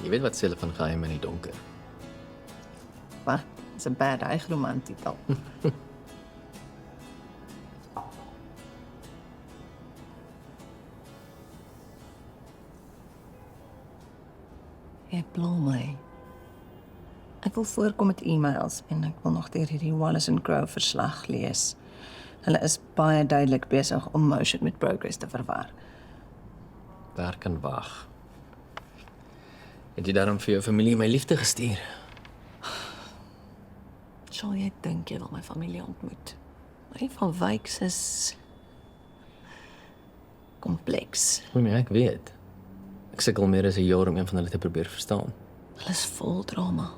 Jy weet wat sê hulle van geheim in die donker. Wat? Dis 'n bad roman titel. Jy pla my. Ek wil voorkom met e-mails en ek wil nog deur hierdie Wallace and Crowe verslag lees. Hulle is baie duidelik besig om motion met progress te verwar. Daar kan wag. Het jy daarom vir jou familie my liefde gestuur? Sal jy dink jy wil my familie ontmoet? Maar van Wyks is kompleks. Nee, ek weet. Ek sukkel meer as 'n jaar om een van hulle te probeer verstaan. Hulle is vol drama.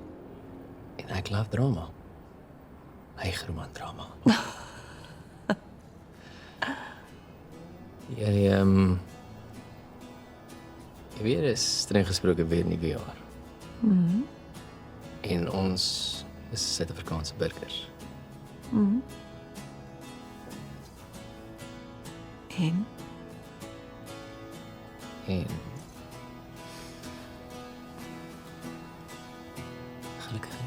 En ek love drama. Eigerman drama. Jy weet is streng gesproke weer 'n nuwe jaar. En ons is Suid-Afrikaanse burgers. En En gelukkig.